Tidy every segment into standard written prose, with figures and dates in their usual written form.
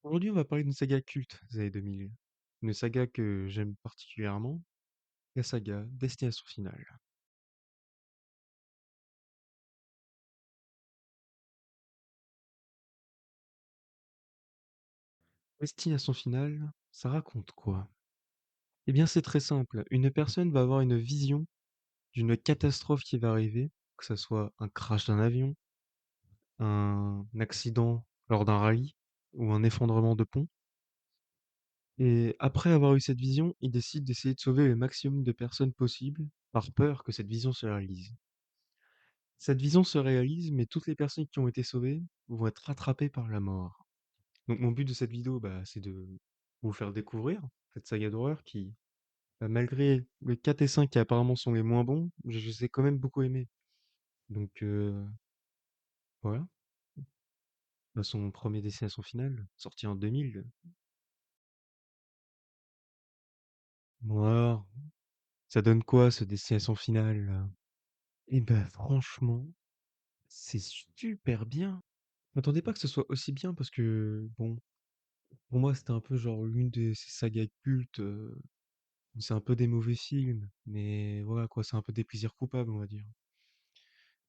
Aujourd'hui, on va parler d'une saga culte des années 2000. Une saga que j'aime particulièrement, la saga Destination Finale. Destination Finale, ça raconte quoi? Eh bien, c'est très simple. Une personne va avoir une vision d'une catastrophe qui va arriver, que ce soit un crash d'un avion, un accident lors d'un rallye ou un effondrement de pont. Et après avoir eu cette vision, il décide d'essayer de sauver le maximum de personnes possible par peur que cette vision se réalise. Cette vision se réalise, mais toutes les personnes qui ont été sauvées vont être rattrapées par la mort. Donc mon but de cette vidéo, bah, c'est de vous faire découvrir cette saga d'horreur qui, bah, malgré le 4 et 5 qui apparemment sont les moins bons, je les ai quand même beaucoup aimés. Donc voilà, bah, son premier Destination Finale, sorti en 2000. Voilà, ça donne quoi ce Destination Finale là? Eh ben franchement, c'est super bien. Je m'attendais pas que ce soit aussi bien parce que bon, pour moi c'était un peu genre l'une de ces sagas cultes. C'est un peu des mauvais films, mais voilà quoi, c'est un peu des plaisirs coupables, on va dire.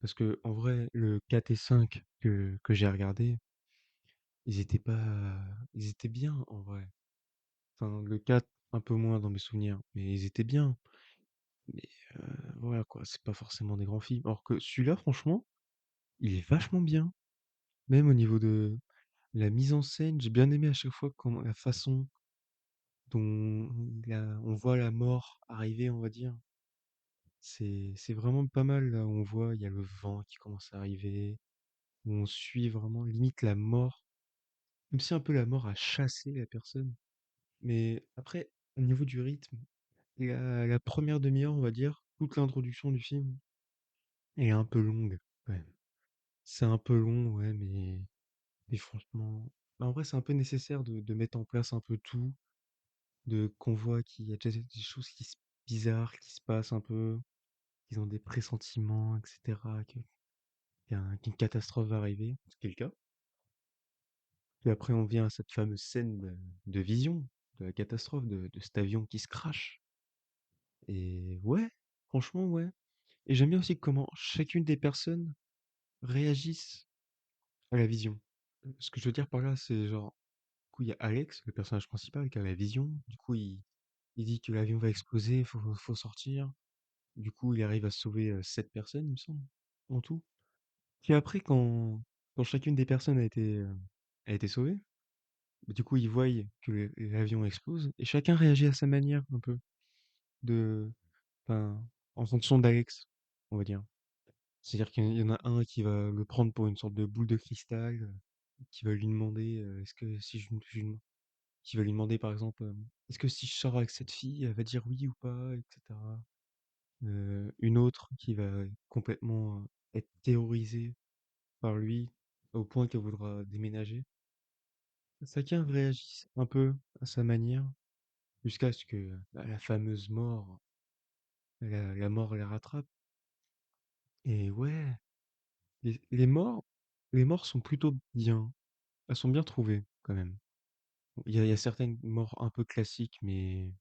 Parce que en vrai, le 4 et 5 que j'ai regardé, ils étaient bien en vrai. Enfin, le 4 un peu moins dans mes souvenirs, mais ils étaient bien. Mais voilà quoi, c'est pas forcément des grands films. Alors que celui-là, franchement, il est vachement bien. Même au niveau de la mise en scène, j'ai bien aimé à chaque fois comment la façon dont on voit la mort arriver, on va dire. C'est vraiment pas mal là où on voit, il y a le vent qui commence à arriver, où on suit vraiment limite la mort, même si un peu la mort a chassé la personne. Mais après, au niveau du rythme, la première demi-heure, on va dire, toute l'introduction du film, elle est un peu longue, quand même. C'est un peu long, ouais, mais franchement, bah, en vrai, c'est un peu nécessaire de mettre en place un peu tout, de qu'on voit qu'il y a déjà des choses bizarres qui se passent un peu, qu'ils ont des pressentiments, etc., qu'une catastrophe va arriver, ce qui est le cas. Puis après, on vient à cette fameuse scène de vision, de la catastrophe, de cet avion qui se crache. Et ouais, franchement, ouais. Et j'aime bien aussi comment chacune des personnes réagissent à la vision. Ce que je veux dire par là, c'est genre, du coup, il y a Alex, le personnage principal, qui a la vision. Du coup, il dit que l'avion va exploser, faut sortir. Du coup, il arrive à sauver 7 personnes, il me semble, en tout. Puis après, quand chacune des personnes a été sauvée, bah, du coup, ils voient que l'avion explose et chacun réagit à sa manière un peu de, enfin, en fonction d'Alex, on va dire. C'est-à-dire qu'il y en a un qui va le prendre pour une sorte de boule de cristal, qui va lui demander, est-ce que si qui va lui demander par exemple, est-ce que si je sors avec cette fille, elle va dire oui ou pas, etc. Une autre qui va complètement être terrorisée par lui au point qu'elle voudra déménager. Chacun réagit un peu à sa manière. Jusqu'à ce que, bah, la fameuse mort, la mort les rattrape. Et ouais, les morts, les morts sont plutôt bien. Elles sont bien trouvées quand même. Il y a certaines morts un peu classiques, mais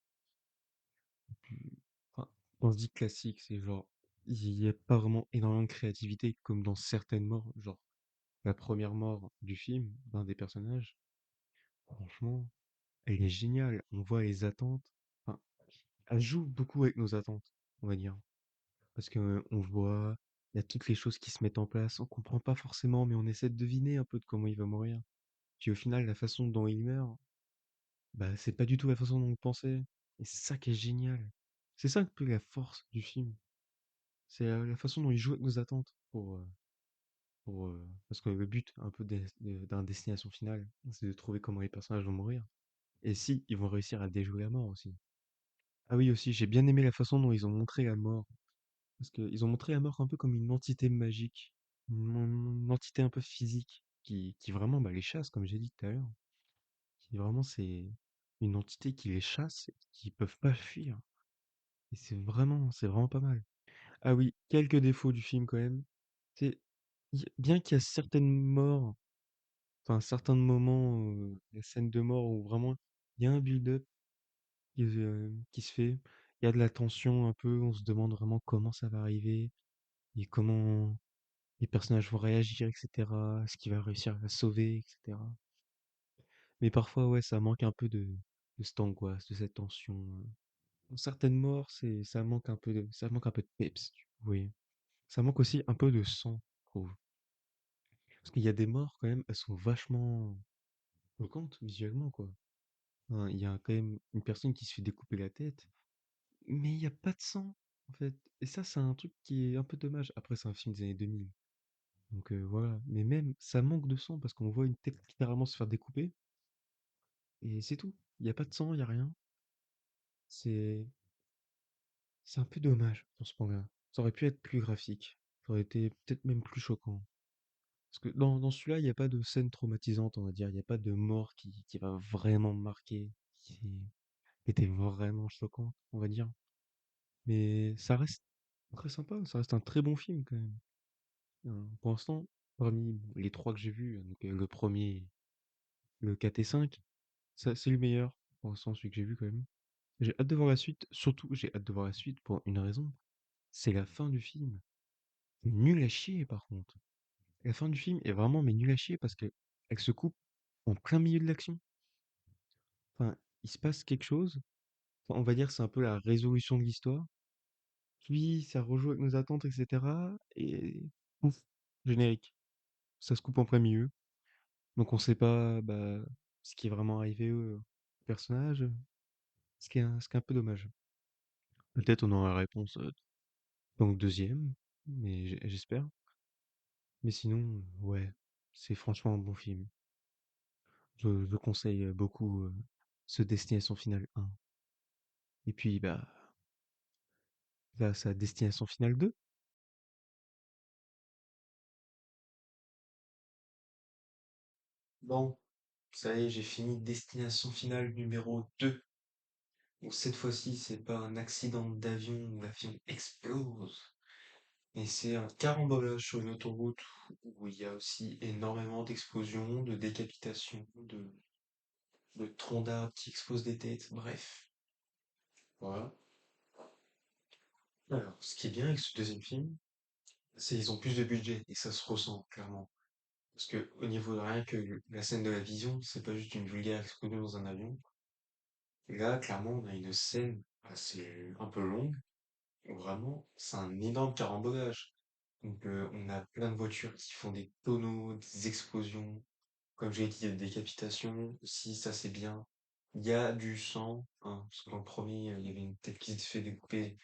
enfin, quand on se dit classique, c'est genre il y a pas vraiment énormément de créativité comme dans certaines morts, genre la première mort du film d'un des personnages. Franchement, elle est géniale. On voit les attentes. Enfin, elle joue beaucoup avec nos attentes, on va dire. Parce que on voit, il y a toutes les choses qui se mettent en place. On comprend pas forcément, mais on essaie de deviner un peu de comment il va mourir. Puis au final, la façon dont il meurt, bah, c'est pas du tout la façon dont on pensait. Et c'est ça qui est génial. C'est ça un peu la force du film. C'est la façon dont il joue avec nos attentes parce que le but un peu d'un destination finale, c'est de trouver comment les personnages vont mourir. Et si, ils vont réussir à déjouer la mort aussi. Ah oui, aussi, j'ai bien aimé la façon dont ils ont montré la mort. Parce qu'ils ont montré la mort un peu comme une entité magique, une entité un peu physique, qui vraiment bah, les chasse, comme j'ai dit tout à l'heure. Qui vraiment, c'est une entité qui les chasse, et qui peuvent pas fuir. Et c'est vraiment pas mal. Ah oui, quelques défauts du film quand même. C'est bien qu'il y a certaines morts Enfin, certains moments, les scènes de mort où vraiment il y a un build-up qui se fait. Il y a de la tension un peu, on se demande vraiment comment ça va arriver et comment les personnages vont réagir, etc. Est-ce qu'il va réussir à la sauver, etc. Mais parfois, ouais, ça manque un peu de cette angoisse, de cette tension. Dans certaines morts, ça manque un peu de peps, oui. Ça manque aussi un peu de sang, je trouve. Parce qu'il y a des morts quand même, elles sont vachement choquantes visuellement, quoi. Hein, il y a quand même une personne qui se fait découper la tête, mais il y a pas de sang, en fait. Et ça, c'est un truc qui est un peu dommage. Après, c'est un film des années 2000. Donc voilà. Mais même, ça manque de sang parce qu'on voit une tête littéralement se faire découper. Et c'est tout. Il y a pas de sang, il y a rien. C'est c'est un peu dommage dans ce manga. Ça aurait pu être plus graphique. Ça aurait été peut-être même plus choquant. Parce que dans celui-là, il n'y a pas de scène traumatisante, on va dire. Il n'y a pas de mort qui va vraiment me marquer, qui était vraiment choquant, on va dire. Mais ça reste très sympa, ça reste un très bon film quand même. Pour l'instant, parmi les trois que j'ai vus, donc le premier, le 4 et 5, ça c'est le meilleur. Pour l'instant, celui que j'ai vu quand même. J'ai hâte de voir la suite. Surtout, j'ai hâte de voir la suite pour une raison. C'est la fin du film. C'est nul à chier par contre. La fin du film est vraiment mais nul à chier parce que elle se coupe en plein milieu de l'action. Enfin, il se passe quelque chose. Enfin, on va dire que c'est un peu la résolution de l'histoire. Puis ça rejoue avec nos attentes, etc. Et ouf, générique. Ça se coupe en plein milieu. Donc on sait pas bah, ce qui est vraiment arrivé au personnage, ce qui est un peu dommage. Peut-être on aura la réponse dans le deuxième, mais j'espère. Mais sinon, ouais, c'est franchement un bon film. Je conseille beaucoup ce Destination Finale 1. Et puis, bah, là, sa Destination Finale 2. Bon, ça y est, j'ai fini Destination Finale numéro 2. Donc cette fois-ci, c'est pas un accident d'avion où l'avion explose, mais c'est un carambolage sur une autoroute où il y a aussi énormément d'explosions, de décapitations, de troncs d'arbres qui explosent des têtes, bref. Voilà. Alors, ce qui est bien avec ce deuxième film, c'est qu'ils ont plus de budget et ça se ressent clairement. Parce que au niveau de rien que la scène de la vision, c'est pas juste une vulgaire explosion dans un avion. Là, clairement, on a une scène assez un peu longue où vraiment c'est un énorme carambolage. Donc on a plein de voitures qui font des tonneaux, des explosions. Comme j'ai dit, il y a des décapitations aussi, ça c'est bien. Il y a du sang, hein, parce que dans le premier, il y avait une tête qui se fait découper,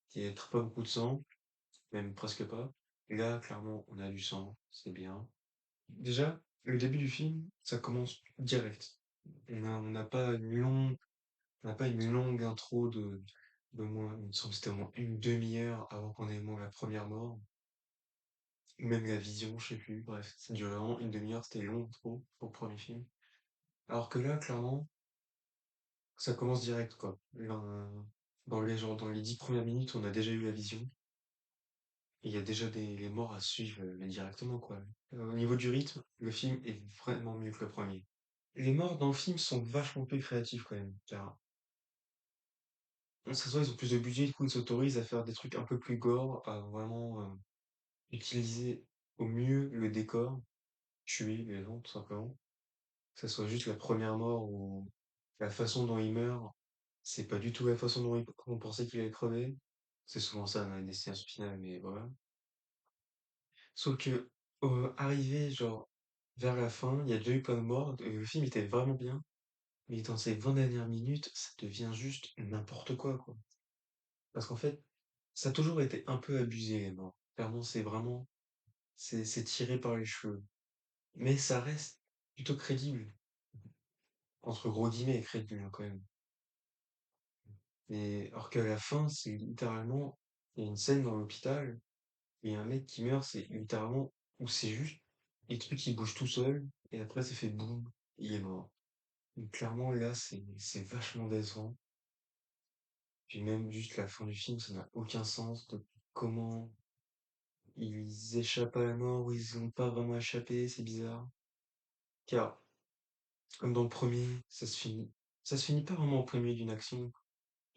qui avait pas beaucoup de sang, même presque pas. Et là, clairement, on a du sang, c'est bien. Déjà, le début du film, ça commence direct. On n'a pas on n'a pas une longue intro de moins, il me semble que c'était au moins une demi-heure avant qu'on ait moins la première mort. Ou même la vision, je sais plus. Bref, ça durait vraiment une demi-heure, c'était long trop pour le premier film. Alors que là, clairement, ça commence direct, quoi. Dans les 10 premières minutes, on a déjà eu la vision. Et il y a déjà les morts à suivre, mais directement, quoi. Au niveau du rythme, le film est vraiment mieux que le premier. Les morts dans le film sont vachement plus créatifs, quand même, car, ça se voit, ils ont plus de budget, du coup, ils s'autorisent à faire des trucs un peu plus gore, à vraiment, utiliser au mieux le décor, tuer les gens, tout simplement. Que ça soit juste la première mort ou la façon dont il meurt, c'est pas du tout la façon dont on pensait qu'il allait crever. C'est souvent ça dans les destinations finales, mais voilà. Sauf que, arrivé, genre, vers la fin, il y a déjà eu plein de morts, le film était vraiment bien, mais dans ces 20 dernières minutes, ça devient juste n'importe quoi. Parce qu'en fait, ça a toujours été un peu abusé, les morts. Clairement, c'est vraiment, c'est tiré par les cheveux. Mais ça reste plutôt crédible. Entre gros guillemets, crédible, hein, quand même. Et alors qu'à la fin, c'est littéralement, il y a une scène dans l'hôpital, et il y a un mec qui meurt, c'est littéralement, où c'est juste, les trucs qui bougent tout seul, et après ça fait boum, il est mort. Donc clairement, là, c'est vachement décevant. Puis même juste la fin du film, ça n'a aucun sens de comment ils échappent à la mort ou ils n'ont pas vraiment échappé, c'est bizarre. Car, comme dans le premier, ça se finit pas vraiment au premier d'une action.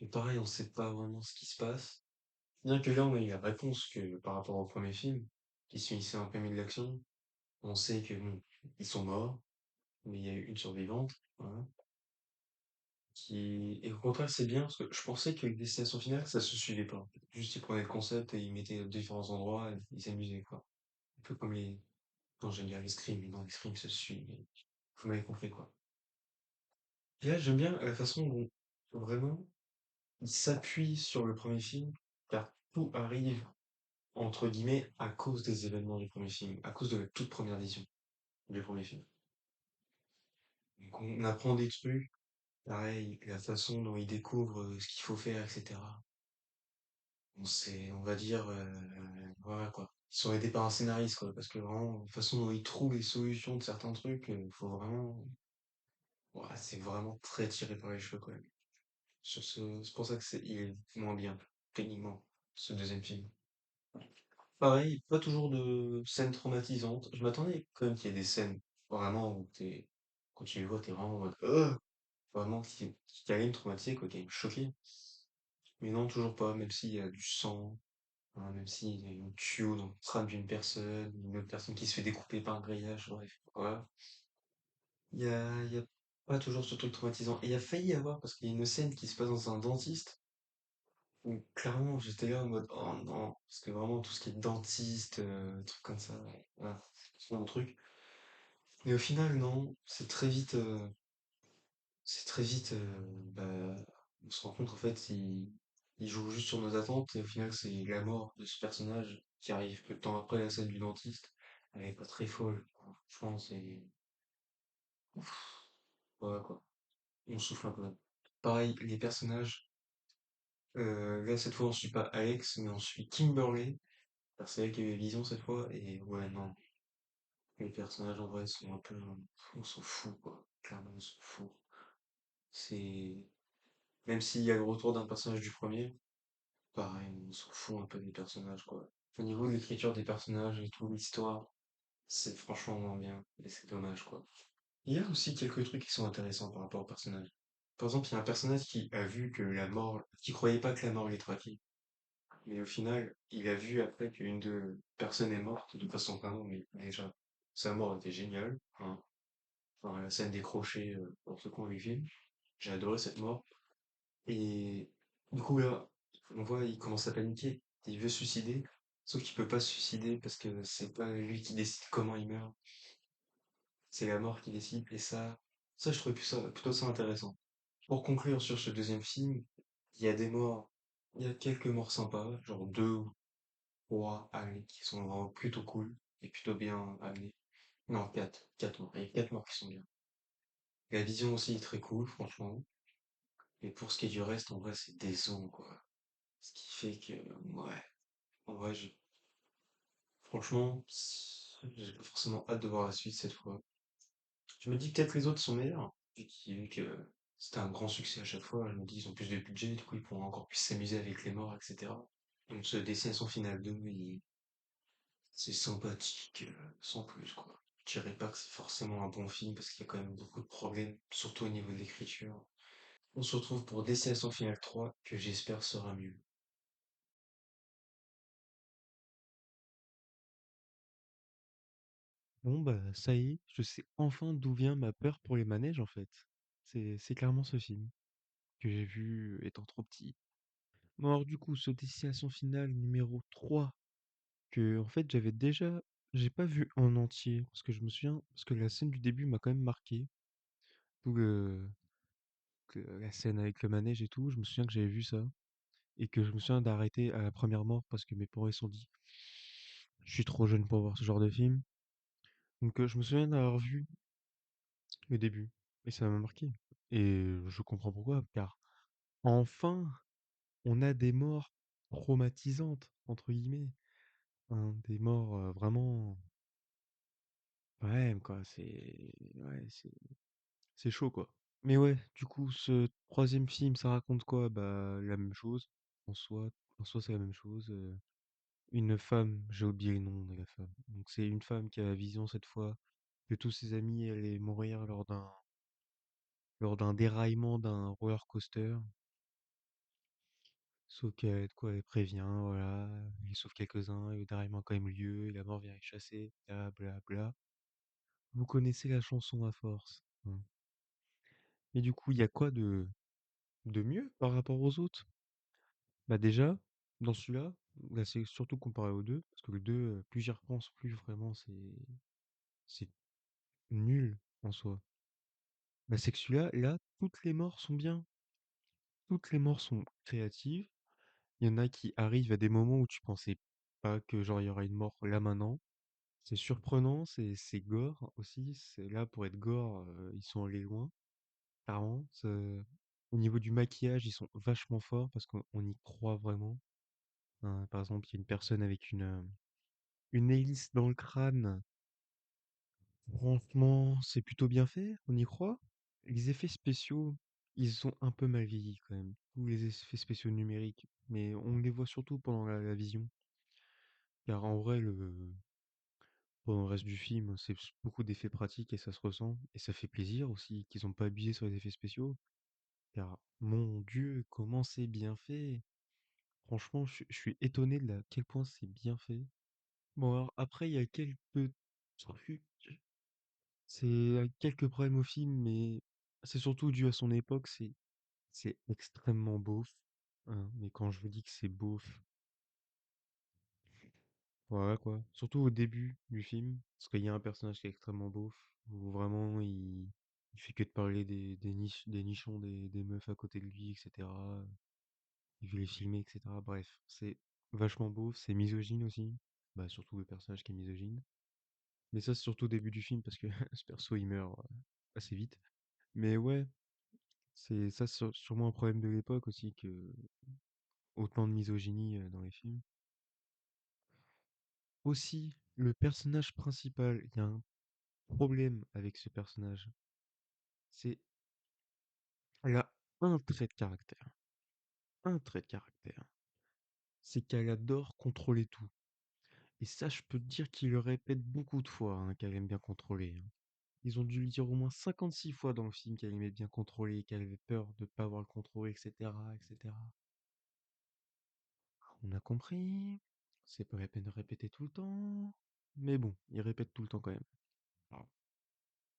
Et pareil, on sait pas vraiment ce qui se passe. Bien que là, on a eu la réponse que par rapport au premier film, qui se finissait en plein milieu de l'action, on sait que bon, ils sont morts, mais il y a eu une survivante, voilà, et au contraire, c'est bien, parce que je pensais que les destinations finales, ça se suivait pas. Juste, ils prenaient le concept et ils mettaient à différents endroits et ils s'amusaient, quoi. Un peu comme les, non, j'aime bien les Scream, mais dans les Scream, ça se suit, mais vous m'avez compris, quoi. Et là, j'aime bien la façon dont, vraiment, ils s'appuient sur le premier film, car tout arrive, entre guillemets, à cause des événements du premier film, à cause de la toute première vision du premier film. Donc, on apprend des trucs, pareil, la façon dont ils découvrent ce qu'il faut faire, etc. On va dire, voilà quoi. Ils sont aidés par un scénariste, quoi, parce que vraiment, la façon dont ils trouvent les solutions de certains trucs, faut vraiment, ouais, c'est vraiment très tiré par les cheveux, quand même. C'est pour ça que il est moins bien, techniquement, ce deuxième film. Pareil, pas toujours de scènes traumatisantes. Je m'attendais quand même qu'il y ait des scènes, vraiment, où quand tu les vois, t'es vraiment en mode, vraiment, qui allait me traumatiser, quoi, qui allait me choquer. Mais non, toujours pas, même s'il y a du sang. Hein, même s'il y a une tuyau dans le crâne d'une personne, une autre personne qui se fait découper par un grillage, bref, voilà. Il y a pas toujours ce truc traumatisant. Et il y a failli y avoir, parce qu'il y a une scène qui se passe dans un dentiste, où clairement j'étais là en mode, oh non, parce que vraiment tout ce qui est dentiste, trucs comme ça, voilà, c'est mon truc. Mais au final, non, c'est très vite, on se rend compte qu'en fait, il joue juste sur nos attentes, et au final, c'est la mort de ce personnage qui arrive peu de temps après la scène du dentiste. Elle est pas très folle. Franchement, c'est, voilà, quoi. On souffle un peu. Pareil, les personnages, là, cette fois, on suit pas Alex, mais on suit Kimberly. Alors, c'est elle qui a eu Vision cette fois, et ouais, non. Les personnages, en vrai, sont un peu, on s'en fout, quoi. Clairement, on s'en fout. C'est, même s'il y a le retour d'un personnage du premier, pareil, on s'en fout un peu des personnages, quoi. Au niveau de l'écriture des personnages et tout, l'histoire, c'est franchement moins bien. Et c'est dommage, quoi. Il y a aussi quelques trucs qui sont intéressants par rapport aux personnages. Par exemple, il y a un personnage qui a vu que la mort, qui croyait pas que la mort l'ait traqué. Mais au final, il a vu après qu'une de personnes est morte, de façon vraiment, mais déjà, sa mort était géniale, hein. Enfin, la scène décrochée, pour ceux qui ont vu le film. J'ai adoré cette mort. Et du coup, là, on voit, il commence à paniquer. Il veut se suicider. Sauf qu'il peut pas se suicider parce que c'est pas lui qui décide comment il meurt. C'est la mort qui décide. Et ça, je trouve plutôt ça intéressant. Pour conclure sur ce deuxième film, il y a des morts. Il y a quelques morts sympas, genre deux ou trois, allez, qui sont vraiment plutôt cool et plutôt bien amenés. Non, quatre. Quatre morts. Il y a quatre morts qui sont bien. La vision aussi est très cool, franchement. Et pour ce qui est du reste, en vrai, c'est décevant, quoi. Ce qui fait que, ouais. En vrai, franchement, j'ai pas forcément hâte de voir la suite cette fois. Je me dis peut-être que les autres sont meilleurs, vu que c'était un grand succès à chaque fois. Je me dis, ils ont plus de budget, du coup, ils pourront encore plus s'amuser avec les morts, etc. Donc, ce Destination Finale 2, c'est sympathique, sans plus, quoi. Je dirais pas que c'est forcément un bon film, parce qu'il y a quand même beaucoup de problèmes, surtout au niveau de l'écriture. On se retrouve pour Destination Finale 3, que j'espère sera mieux. Bon, bah, ça y est, je sais enfin d'où vient ma peur pour les manèges, en fait. C'est clairement ce film que j'ai vu étant trop petit. Bon, alors, du coup, ce Destination Finale numéro 3 que, en fait, j'ai pas vu en entier, parce que je me souviens, parce que la scène du début m'a quand même marqué. Tout la scène avec le manège et tout, je me souviens que j'avais vu ça, et que je me souviens d'arrêter à la première mort parce que mes parents ils se sont dit, je suis trop jeune pour voir ce genre de film. Donc, je me souviens d'avoir vu le début, et ça m'a marqué. Et je comprends pourquoi, car enfin, on a des morts traumatisantes, entre guillemets. Hein, des morts vraiment. Ouais, quoi, c'est chaud, quoi. Mais ouais, du coup, ce troisième film, ça raconte quoi? Bah, la même chose. En soi, en soi, c'est la même chose. Une femme, j'ai oublié le nom de la femme. Donc, c'est une femme qui a la vision cette fois que tous ses amis allaient mourir lors d'un déraillement d'un roller coaster. Sauf qu'elle, quoi, elle prévient, voilà, il sauve quelques-uns, et le déraillement a quand même lieu, et la mort vient les chasser, bla bla bla. Vous connaissez la chanson à force, hein. Mais du coup, il y a quoi de mieux par rapport aux autres? Bah déjà, dans celui-là, là c'est surtout comparé aux deux, parce que le 2, plus j'y repense, plus vraiment c'est nul en soi. Bah c'est que celui-là, là, toutes les morts sont bien. Toutes les morts sont créatives. Il y en a qui arrivent à des moments où tu pensais pas que genre il y aura une mort là maintenant. C'est surprenant, c'est gore aussi. C'est là pour être gore, ils sont allés loin. Clairement. Au niveau du maquillage, ils sont vachement forts parce qu'on y croit vraiment. Hein, par exemple, il y a une personne avec une hélice dans le crâne. Franchement, c'est plutôt bien fait, on y croit. Les effets spéciaux, ils sont un peu mal vieillis quand même. Tous les effets spéciaux numériques, mais on les voit surtout pendant la vision. Car en vrai, pendant le reste du film, c'est beaucoup d'effets pratiques et ça se ressent. Et ça fait plaisir aussi qu'ils ont pas abusé sur les effets spéciaux. Car, mon Dieu, comment c'est bien fait! Franchement, je suis étonné de à quel point c'est bien fait. Bon, alors après, il y a quelques trucs. Quelques problèmes au film, mais c'est surtout dû à son époque. C'est extrêmement beauf, hein. Mais quand je vous dis que c'est beauf, voilà quoi. Surtout au début du film, parce qu'il y a un personnage qui est extrêmement beauf, où vraiment il fait que de parler des nichons, des meufs à côté de lui, etc. Il veut les filmer, etc. Bref, c'est vachement beauf, c'est misogyne aussi. Bah, surtout le personnage qui est misogyne. Mais ça, c'est surtout au début du film, parce que ce perso, il meurt assez vite. Mais ouais, c'est ça, sûrement un problème de l'époque aussi, que autant de misogynie dans les films. Aussi, le personnage principal, il y a un problème avec ce personnage. C'est, elle a un trait de caractère. Un trait de caractère. C'est qu'elle adore contrôler tout. Et ça, je peux te dire qu'il le répète beaucoup de fois, hein, qu'elle aime bien contrôler, hein. Ils ont dû lui dire au moins 56 fois dans le film qu'elle aimait bien contrôler, qu'elle avait peur de pas avoir le contrôle, etc., etc. On a compris. C'est pas la peine de répéter tout le temps. Mais bon, ils répètent tout le temps quand même. Alors,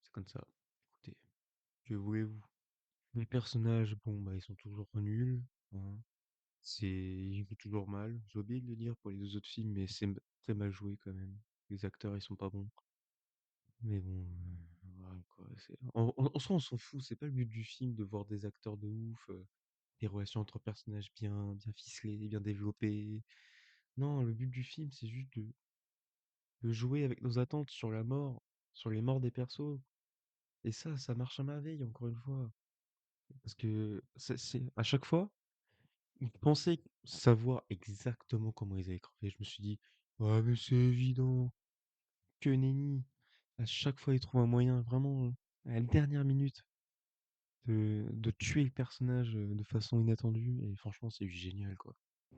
c'est comme ça. Écoutez, que voulez-vous? Les personnages, bon, bah, ils sont toujours nuls, hein. Ils jouent toujours mal. J'ai oublié de le dire pour les deux autres films, mais très mal joué quand même. Les acteurs, ils sont pas bons. Mais bon, voilà quoi. En soi, on s'en fout. C'est pas le but du film de voir des acteurs de ouf, des relations entre personnages bien ficelées, bien développées. Non, le but du film, c'est juste de jouer avec nos attentes sur la mort, sur les morts des persos. Et ça marche à merveille, encore une fois. Parce que à chaque fois, je pensais savoir exactement comment ils allaient crever. Je me suis dit, ouais, mais c'est évident, que nenni. À chaque fois, ils trouvent un moyen, vraiment, à la dernière minute, de tuer le personnage de façon inattendue. Et franchement, c'est génial, quoi.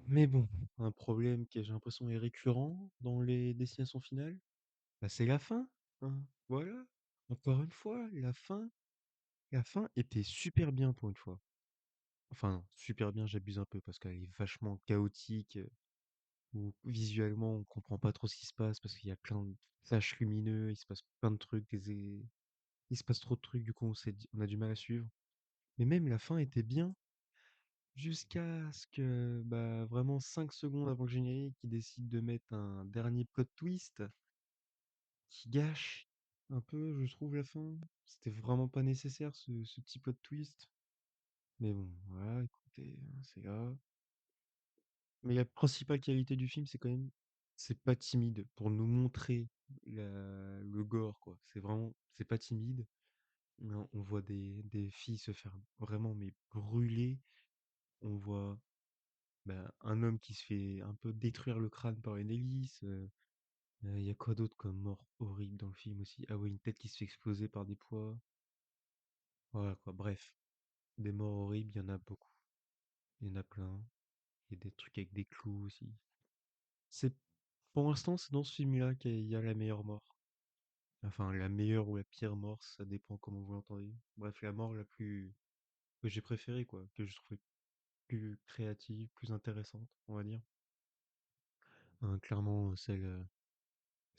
Mais bon, un problème que j'ai l'impression est récurrent dans les destinations finales, bah, c'est la fin, hein. Voilà. Encore une fois, la fin était super bien pour une fois. Enfin, super bien, j'abuse un peu parce qu'elle est vachement chaotique, où visuellement on comprend pas trop ce qui se passe parce qu'il y a plein de flashs lumineux, il se passe plein de trucs, il se passe trop de trucs, du coup on a du mal à suivre. Mais même la fin était bien, jusqu'à ce que, bah, vraiment 5 secondes avant le générique, ils décident de mettre un dernier plot twist qui gâche un peu, je trouve, la fin. C'était vraiment pas nécessaire ce petit plot twist. Mais bon, voilà, écoutez, hein, c'est là. Mais la principale qualité du film, c'est quand même, c'est pas timide pour nous montrer le gore, quoi. C'est pas timide. Non, on voit des filles se faire vraiment mais brûler. On voit bah, un homme qui se fait un peu détruire le crâne par une hélice. Il y a quoi d'autre comme mort horrible dans le film aussi? Ah oui, une tête qui se fait exploser par des poids. Voilà quoi, bref. Des morts horribles, il y en a beaucoup. Il y en a plein. Il y a des trucs avec des clous aussi. C'est, pour l'instant, c'est dans ce film-là qu'il y a la meilleure mort. Enfin, la meilleure ou la pire mort, ça dépend comment vous l'entendez. Bref, la mort la plus que j'ai préférée, quoi, que je trouvais plus créative, plus intéressante, on va dire. Clairement, celle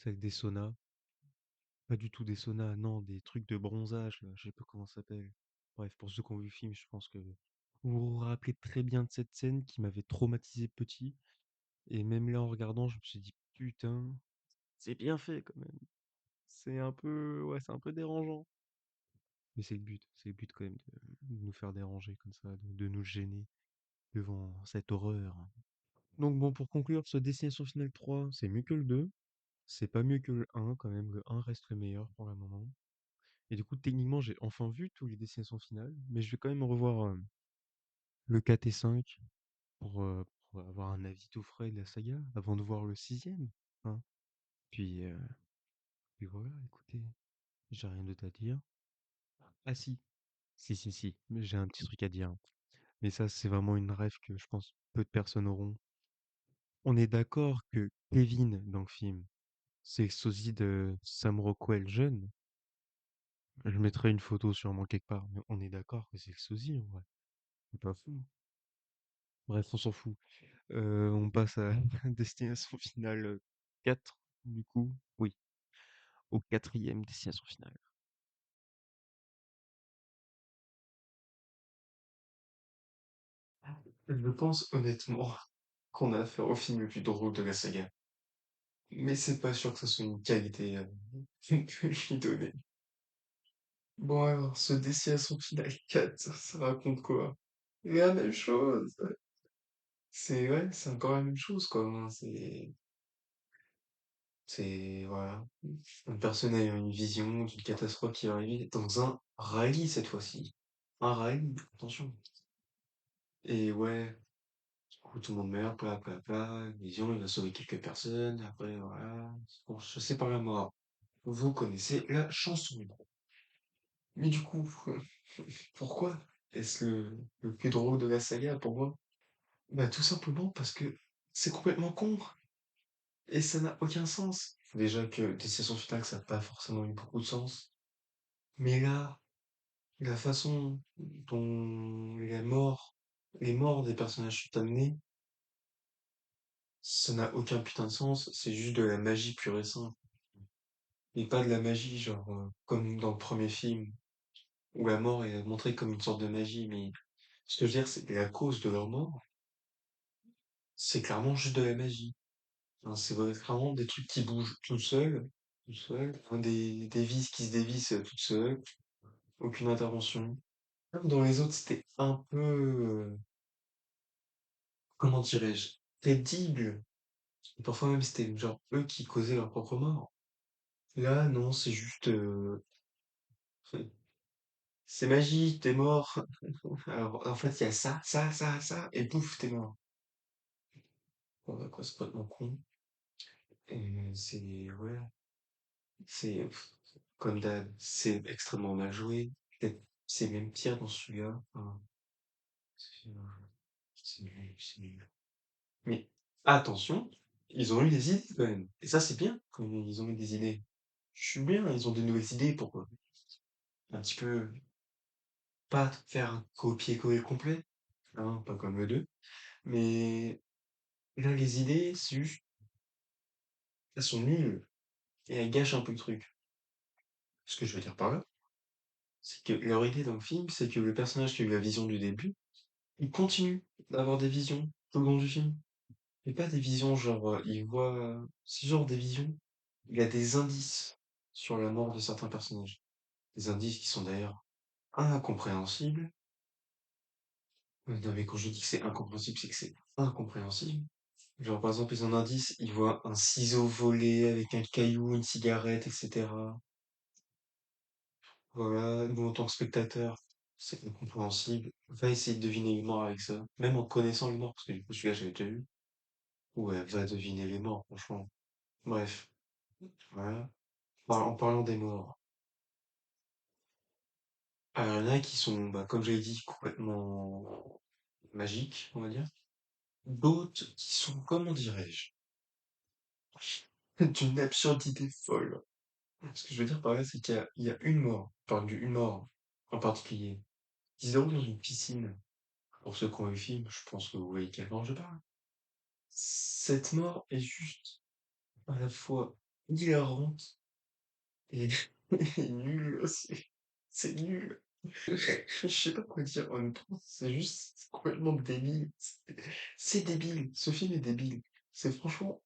des saunas. Pas du tout des saunas, non, des trucs de bronzage, là, je sais pas comment ça s'appelle. Bref, pour ceux qui ont vu le film, je pense que vous vous rappelez très bien de cette scène qui m'avait traumatisé petit. Et même là, en regardant, je me suis dit, putain, c'est bien fait quand même. C'est un peu, ouais, c'est un peu dérangeant. Mais c'est le but quand même de nous faire déranger comme ça, de nous gêner devant cette horreur. Donc bon, pour conclure, ce Destination Finale 3, c'est mieux que le 2. C'est pas mieux que le 1 quand même. Le 1 reste le meilleur pour le moment. Et du coup, techniquement, j'ai enfin vu tous les Destinations Finales, mais je vais quand même revoir le 4 et 5 pour avoir un avis tout frais de la saga avant de voir le sixième. Hein. Puis, euh, puis voilà, écoutez, j'ai rien d'autre à dire. Ah si, si, mais j'ai un petit truc à dire. Mais ça, c'est vraiment une rêve que je pense peu de personnes auront. On est d'accord que Kevin, dans le film, c'est le sosie de Sam Rockwell jeune. Je mettrai une photo sûrement quelque part, mais on est d'accord que c'est le sosie, en vrai. C'est pas fou. Bref, on s'en fout. On passe à Destination Finale 4, du coup. Oui, au quatrième Destination Finale. Je pense honnêtement qu'on a affaire au film le plus drôle de la saga. Mais c'est pas sûr que ce soit une qualité que je lui donnais. Bon alors, ce Destination Finale 4, ça raconte quoi? La même chose! C'est ouais, c'est encore la même chose quoi. Hein. Voilà. Un personnage a une vision d'une catastrophe qui va arriver dans un rallye cette fois-ci. Un rallye, attention. Et ouais, du coup tout le monde meurt, vision, il va sauver quelques personnes, après voilà. Bon, je sais pas la mort. Vous connaissez la chanson. Mais du coup, pourquoi est-ce le plus drôle de la saga pour moi? Bah tout simplement parce que c'est complètement con et ça n'a aucun sens. Déjà que Destination Finale, ça n'a pas forcément eu beaucoup de sens. Mais là, la façon dont les morts des personnages sont amenés, ça n'a aucun putain de sens. C'est juste de la magie pure et simple. Et pas de la magie, genre, comme dans le premier film, où la mort est montrée comme une sorte de magie. Mais ce que je veux dire, c'est que la cause de leur mort, c'est clairement juste de la magie. Hein, c'est vraiment des trucs qui bougent tout seuls. Hein, des vis qui se dévissent toutes seules. Aucune intervention. Comme dans les autres, c'était un peu, comment dirais-je, crédible. Et parfois même, c'était genre eux qui causaient leur propre mort. Là, non, c'est juste, c'est magique, t'es mort. Alors, en fait, il y a ça, et pouf, t'es mort. Voilà, quoi, c'est complètement con. Et ouais, c'est, comme d'hab, c'est extrêmement mal joué. Peut-être, c'est même pire dans celui-là. Enfin, c'est, euh, c'est nul. Mais, attention, ils ont eu des idées, quand même. Et ça, c'est bien, quand ils ont eu des idées. Je suis bien, ils ont de nouvelles idées pour un petit peu pas faire un copier-coller complet, hein, pas comme le 2. Mais là, les idées, c'est juste, elles sont nulles et elles gâchent un peu le truc. Ce que je veux dire par là, c'est que leur idée dans le film, c'est que le personnage qui a eu la vision du début, il continue d'avoir des visions tout le long du film. Et pas des visions genre, il voit, c'est genre des visions, il a des indices sur la mort de certains personnages. Des indices qui sont d'ailleurs incompréhensibles. Non, mais quand je dis que c'est incompréhensible, c'est que c'est incompréhensible. Genre, par exemple, ils ont un indice, ils voient un ciseau volé avec un caillou, une cigarette, etc. Voilà, nous, en tant que spectateur, c'est incompréhensible. Va essayer de deviner les morts avec ça. Même en connaissant les morts, parce que du coup, celui-là, j'avais déjà vu. Ouais, va deviner les morts, franchement. Bref, voilà. En parlant des morts, il y en a qui sont, bah, comme j'avais dit, complètement magiques, on va dire. D'autres qui sont, comment dirais-je, d'une absurdité folle. Ce que je veux dire par là, c'est qu'il y a une mort, enfin, une mort en particulier, qui se déroule dans une piscine. Pour ceux qui ont vu le film, je pense que vous voyez quelle mort je parle. Cette mort est juste à la fois hilarante et, et nulle aussi. C'est nul. Je sais pas quoi dire en même temps, c'est juste complètement débile. C'est débile, ce film est débile. C'est franchement,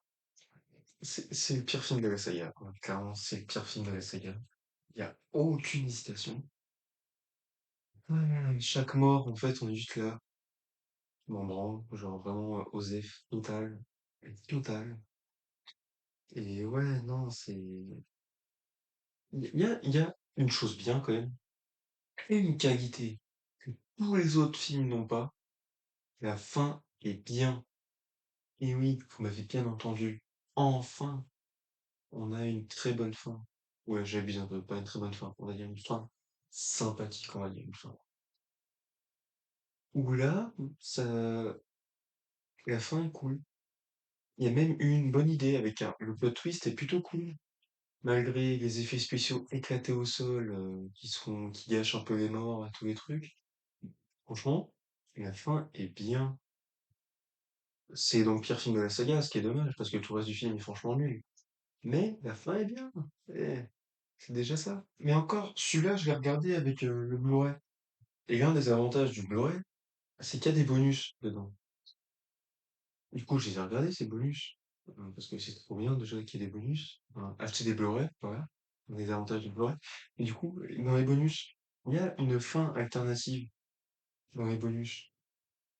c'est le pire film de la saga, quoi. Clairement, c'est le pire film de la saga. Il y a aucune hésitation. Chaque mort, en fait, on est juste là, je m'en branle, genre vraiment osef total, total. Et ouais, non, il y a une chose bien quand même, et une qualité que tous les autres films n'ont pas. La fin est bien. Et oui, vous m'avez bien entendu. Enfin, on a une très bonne fin. Ouais, j'abuse un peu, pas une très bonne fin, on va dire une fin sympathique, on va dire une fin. Où là, ça, la fin est cool. Il y a même eu une bonne idée avec le plot twist est plutôt cool. Malgré les effets spéciaux éclatés au sol, qui gâchent un peu les morts et tous les trucs. Franchement, la fin est bien. C'est donc le pire film de la saga, ce qui est dommage, parce que tout le reste du film est franchement nul. Mais la fin est bien. Eh, c'est déjà ça. Mais encore, celui-là, je l'ai regardé avec le Blu-ray. Et l'un des avantages du Blu-ray, c'est qu'il y a des bonus dedans. Du coup, je les ai regardés, ces bonus. Parce que c'est trop bien déjà qu'il y ait des bonus. Acheter des Blu-ray, voilà. Un des avantages du Blu-ray. Et du coup, dans les bonus, il y a une fin alternative dans les bonus.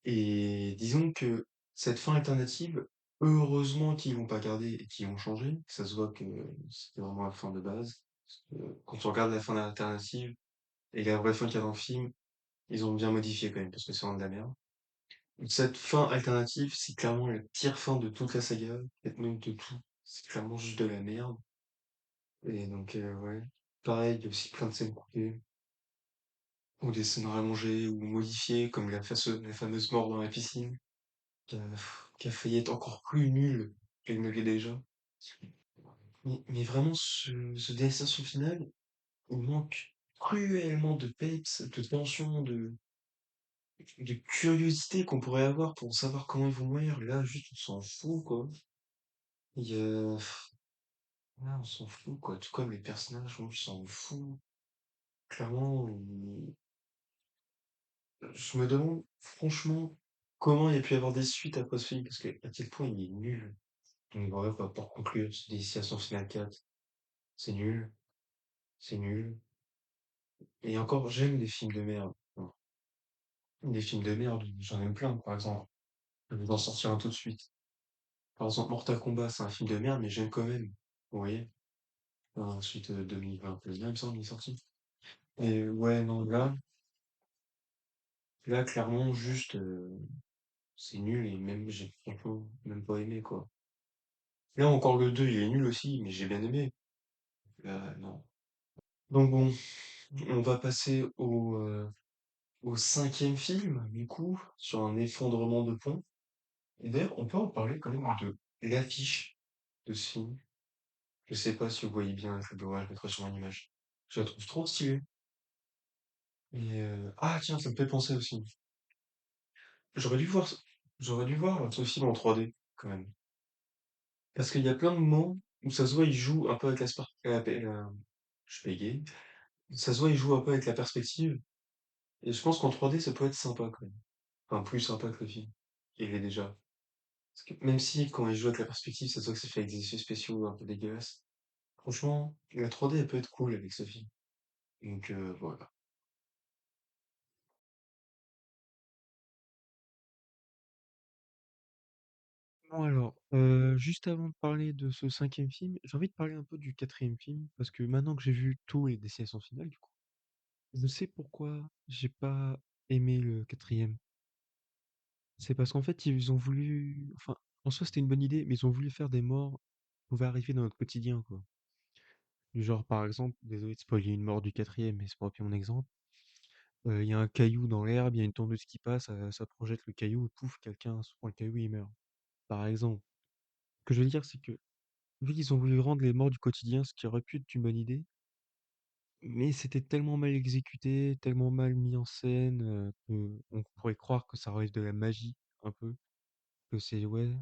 Et disons que cette fin alternative, heureusement qu'ils l'ont pas gardée et qu'ils ont changé. Ça se voit que c'était vraiment la fin de base. Parce que quand on regarde la fin alternative et la vraie fin qu'il y a dans le film, ils ont bien modifié quand même, parce que c'est vraiment de la merde. Cette fin alternative, c'est clairement la pire fin de toute la saga, peut-être même de tout. C'est clairement juste de la merde. Et donc, ouais. Pareil, il y a aussi plein de scènes coupées, ou des scènes rallongées, ou modifiées, comme la fameuse mort dans la piscine, qui a failli être encore plus nulle qu'elle ne l'est déjà. Mais vraiment, ce destination finale, il manque cruellement de peps, de tension, de curiosité qu'on pourrait avoir pour savoir comment ils vont mourir. Là, juste, on s'en fout, quoi. Il y a... Ouais, on s'en fout, quoi. Tout comme les personnages, on s'en fout. Clairement, je me demande, franchement, comment il y a pu y avoir des suites après ce film, parce que à quel point il est nul. Donc, bref, pour conclure, c'est Destination Finale 4, c'est nul, c'est nul. Et encore, j'aime les films de merde. Bon, des films de merde, j'en aime plein, par exemple. Je vais en sortir un tout de suite. Par exemple, Mortal Kombat, c'est un film de merde, mais j'aime quand même. Vous voyez? Ensuite, 2021, il me semble, il est sorti. Et ouais, non, là, clairement, juste, c'est nul et même, j'ai franchement même pas aimé, quoi. Là, encore le 2 il est nul aussi, mais j'ai bien aimé. Là, non. Donc bon, on va passer au cinquième film, du coup, sur un effondrement de pont. Et d'ailleurs, on peut en parler quand même de l'affiche de ce film. Je sais pas si vous voyez bien avec le je mettrai sur mon image. Je la trouve trop stylée. Et ah tiens, ça me fait penser aussi. J'aurais dû voir, j'aurais dû voir ce film en 3D, quand même. Parce qu'il y a plein de moments où ça se voit, il joue un peu avec je bégaye. Ça se voit, il joue un peu avec la perspective. Et je pense qu'en 3D, ça peut être sympa, quand même. Enfin, plus sympa que le film. Il est déjà. Parce que même si, quand il joue avec la perspective, ça se voit que c'est fait avec des effets spéciaux un peu dégueulasses. Franchement, la 3D, elle peut être cool avec ce film. Donc, voilà. Bon alors, juste avant de parler de ce cinquième film, j'ai envie de parler un peu du quatrième film, parce que maintenant que j'ai vu tous les destinations finales, du coup, je sais pourquoi j'ai pas aimé le quatrième. C'est parce qu'en fait, ils ont voulu, enfin, en soi c'était une bonne idée, mais ils ont voulu faire des morts qui pouvaient arriver dans notre quotidien, quoi. Du genre, par exemple, désolé de spoiler une mort du quatrième, mais c'est pour appuyer mon exemple. Il y a un caillou dans l'herbe, il y a une tondeuse qui passe, ça projette le caillou, et pouf, quelqu'un se prend le caillou et il meurt. Par exemple. Ce que je veux dire, c'est que vu qu'ils ont voulu rendre les morts du quotidien, ce qui aurait pu être une bonne idée, mais c'était tellement mal exécuté, tellement mal mis en scène, qu'on pourrait croire que ça relève de la magie, un peu, que c'est ouais,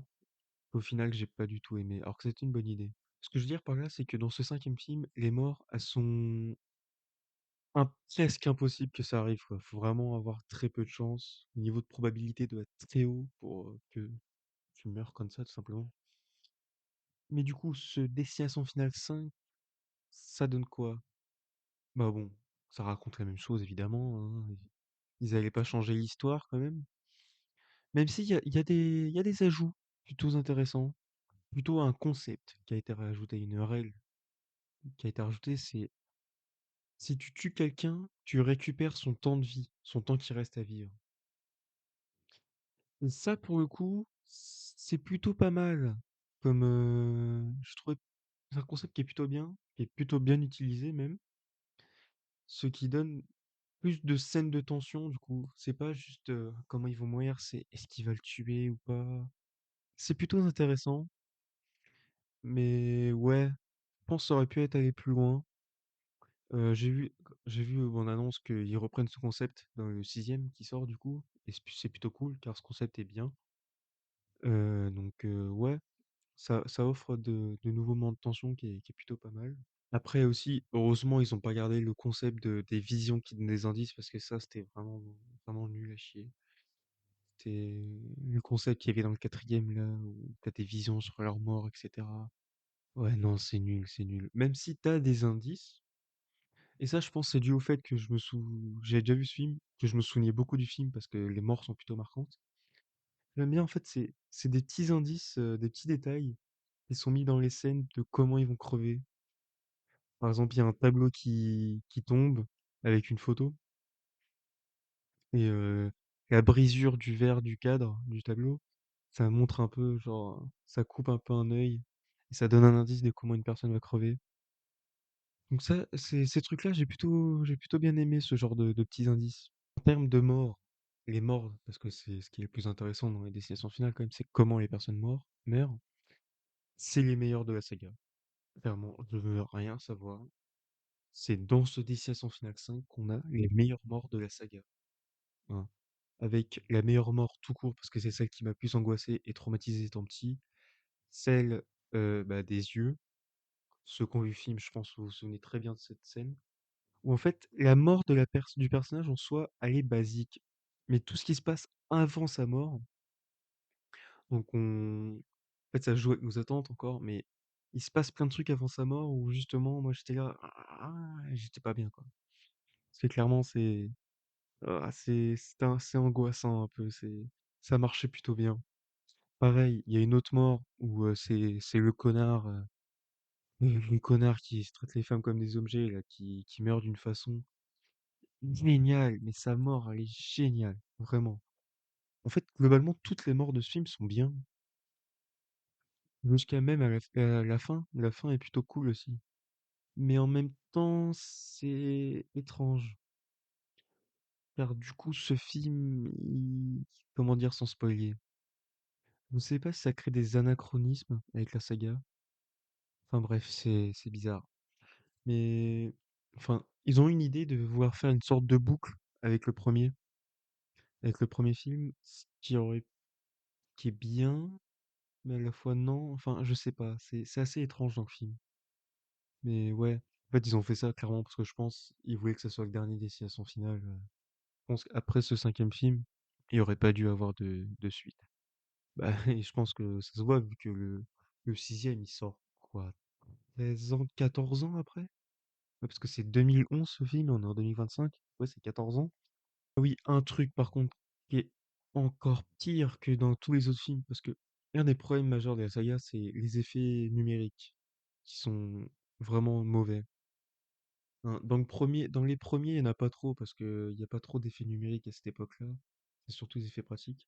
au final, j'ai pas du tout aimé, alors que c'était une bonne idée. Ce que je veux dire par là, c'est que dans ce 5e film, les morts, elles sont presque impossible que ça arrive, quoi. Faut vraiment avoir très peu de chance. Le niveau de probabilité doit être très haut pour, que tu meurs comme ça, tout simplement. Mais du coup, ce Destination Finale 5, ça donne quoi? Bah bon, ça raconte la même chose évidemment, hein. Ils allaient pas changer l'histoire quand même. Même s'il y a des ajouts plutôt intéressants, plutôt un concept qui a été rajouté, une règle qui a été rajoutée, c'est si tu tues quelqu'un, tu récupères son temps de vie, son temps qui reste à vivre. Et ça, pour le coup, c'est plutôt pas mal. Comme je trouvais, c'est un concept qui est plutôt bien, qui est plutôt bien utilisé même, ce qui donne plus de scènes de tension du coup. C'est pas juste comment ils vont mourir, c'est est-ce qu'il va le tuer ou pas. C'est plutôt intéressant, mais ouais, je pense que ça aurait pu être allé plus loin. J'ai vu en annonce qu'ils reprennent ce concept dans le 6e qui sort du coup, et c'est plutôt cool car ce concept est bien. Donc ouais. Ça offre de nouveaux moments de tension qui est plutôt pas mal. Après aussi, heureusement, ils ont pas gardé le concept des visions qui donnent des indices parce que ça, c'était vraiment, vraiment nul à chier. C'était le concept qu'il y avait dans le 4e là, où t'as des visions sur leur mort, etc. Ouais, non, c'est nul, c'est nul. Même si t'as des indices, et ça, je pense, c'est dû au fait que j'ai déjà vu ce film, que je me souvenais beaucoup du film parce que les morts sont plutôt marquantes. J'aime bien, en fait, c'est des petits indices, des petits détails qui sont mis dans les scènes de comment ils vont crever. Par exemple, il y a un tableau qui tombe avec une photo et la brisure du verre du cadre du tableau, ça montre un peu, genre, ça coupe un peu un œil et ça donne un indice de comment une personne va crever. Donc ça, ces trucs-là, j'ai plutôt bien aimé ce genre de petits indices. En termes de mort, les morts, parce que c'est ce qui est le plus intéressant dans les destinations finales quand même, c'est comment les personnes meurent. C'est les meilleurs de la saga. Clairement, je veux rien savoir. C'est dans ce Destination Finale 5 qu'on a les meilleures morts de la saga, hein. Avec la meilleure mort tout court, parce que c'est celle qui m'a le plus angoissé et traumatisé étant petit, celle bah, des yeux. Ceux qui ont vu le film, je pense que vous vous souvenez très bien de cette scène. Où en fait, la mort du personnage en soi, elle est basique. Mais tout ce qui se passe avant sa mort, donc en fait, ça joue avec nos attentes encore, mais il se passe plein de trucs avant sa mort où justement, moi j'étais là, j'étais pas bien, quoi. Parce que clairement, c'est angoissant un peu, ça marchait plutôt bien. Pareil, il y a une autre mort où c'est le connard, le connard qui traite les femmes comme des objets là, qui meurt d'une façon géniale, mais sa mort elle est géniale, vraiment. En fait, globalement, toutes les morts de ce film sont bien, jusqu'à même à la fin. La fin est plutôt cool aussi. Mais en même temps, c'est étrange. Car du coup, ce film, comment dire sans spoiler? Je sais pas si ça crée des anachronismes avec la saga. Enfin bref, c'est bizarre. Mais enfin, ils ont eu une idée de vouloir faire une sorte de boucle avec le premier film, ce qui est bien, mais à la fois non. Enfin, je sais pas, c'est assez étrange dans le film. Mais ouais, en fait, ils ont fait ça clairement parce que je pense ils voulaient que ça soit le dernier Destination Finale. Je pense qu'après ce 5e film, il y aurait pas dû avoir de suite. Bah, et je pense que ça se voit vu que le 6e il sort quoi, 13 ans, 14 ans après? Ouais, parce que c'est 2011 ce film, on est en 2025. Ouais, c'est 14 ans. Ah oui, un truc par contre qui est encore pire que dans tous les autres films, parce que un des problèmes majeurs de la saga, c'est les effets numériques qui sont vraiment mauvais, hein. Dans les premiers, il n'y en a pas trop parce qu'il n'y a pas trop d'effets numériques à cette époque-là. C'est surtout des effets pratiques.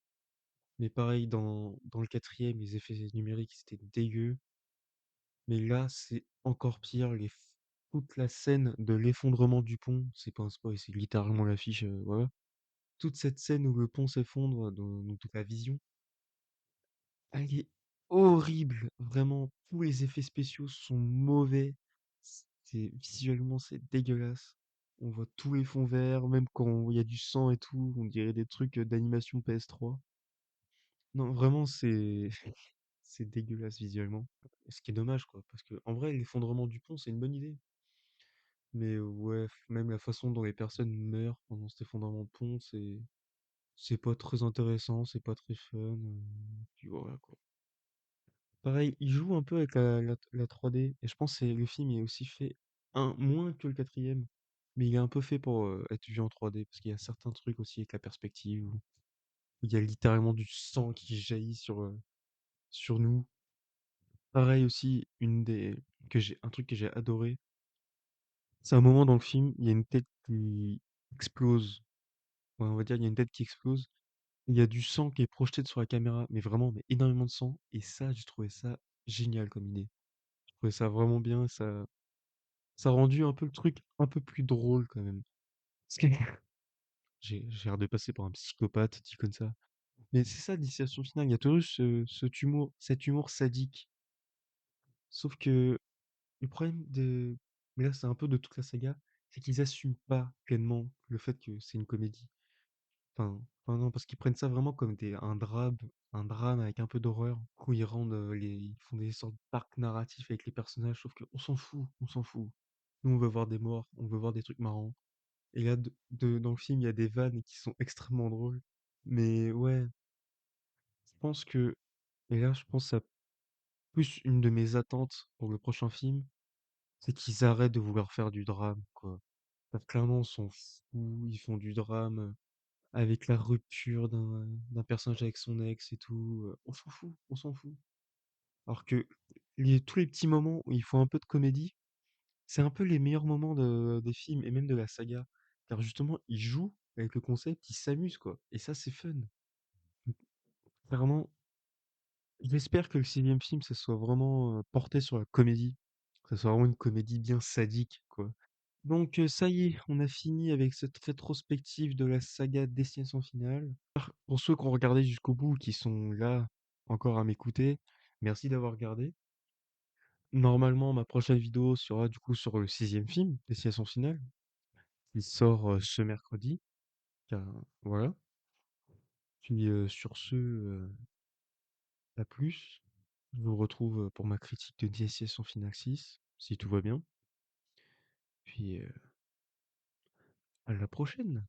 Mais pareil, dans le 4e, les effets numériques, c'était dégueu. Mais là, c'est encore pire. Toute la scène de l'effondrement du pont, c'est pas un spoil, c'est littéralement l'affiche, voilà. Toute cette scène où le pont s'effondre dans toute la vision, elle est horrible, vraiment, tous les effets spéciaux sont mauvais. C'est visuellement, c'est dégueulasse. On voit tous les fonds verts, même quand il y a du sang et tout, on dirait des trucs d'animation PS3. Non, vraiment, c'est c'est dégueulasse visuellement. Ce qui est dommage, quoi, parce que en vrai, l'effondrement du pont, c'est une bonne idée. Mais ouais, même la façon dont les personnes meurent pendant cet effondrement de pont, c'est pas très intéressant, c'est pas très fun. Puis voilà, quoi. Pareil, il joue un peu avec la 3D, et je pense que le film est aussi fait moins que le quatrième, mais il est un peu fait pour être vu en 3D, parce qu'il y a certains trucs aussi avec la perspective, où il y a littéralement du sang qui jaillit sur nous. Pareil aussi, un truc que j'ai adoré, c'est un moment dans le film, il y a une tête qui explose. Ouais, on va dire, il y a une tête qui explose. Il y a du sang qui est projeté sur la caméra, mais vraiment, mais énormément de sang. Et ça, j'ai trouvé ça génial comme idée. Je trouvais ça vraiment bien. Ça a rendu un peu le truc un peu plus drôle quand même. Parce que j'ai l'air de passer pour un psychopathe dit comme ça. Mais c'est ça, l'initiation finale. Il y a toujours eu cet humour sadique. Sauf que le problème mais là, c'est un peu de toute la saga, c'est qu'ils assument pas pleinement le fait que c'est une comédie. Enfin non, parce qu'ils prennent ça vraiment comme un drame avec un peu d'horreur, où ils font des sortes d'arcs narratifs avec les personnages, sauf qu'on s'en fout, on s'en fout. Nous, on veut voir des morts, on veut voir des trucs marrants. Et là, dans le film, il y a des vannes qui sont extrêmement drôles. Mais ouais, je pense que, et là, je pense à plus une de mes attentes pour le prochain film, c'est qu'ils arrêtent de vouloir faire du drame, quoi. Parce que clairement, on s'en fout, ils font du drame avec la rupture d'un personnage avec son ex et tout, on s'en fout, on s'en fout. Alors que tous les petits moments où il faut un peu de comédie, c'est un peu les meilleurs moments des films et même de la saga. Car justement, ils jouent avec le concept, ils s'amusent, quoi. Et ça, c'est fun. Clairement, j'espère que le 6e film, ça soit vraiment porté sur la comédie. Que ça soit vraiment une comédie bien sadique, quoi. Donc ça y est, on a fini avec cette rétrospective de la saga Destination Finale. Pour ceux qui ont regardé jusqu'au bout, qui sont là encore à m'écouter, merci d'avoir regardé. Normalement, ma prochaine vidéo sera du coup sur le 6e film, Destination Finale, qui sort ce mercredi. Voilà. Puis sur ce, à plus. Je vous retrouve pour ma critique de Destination Finale 6, si tout va bien. Puis à la prochaine.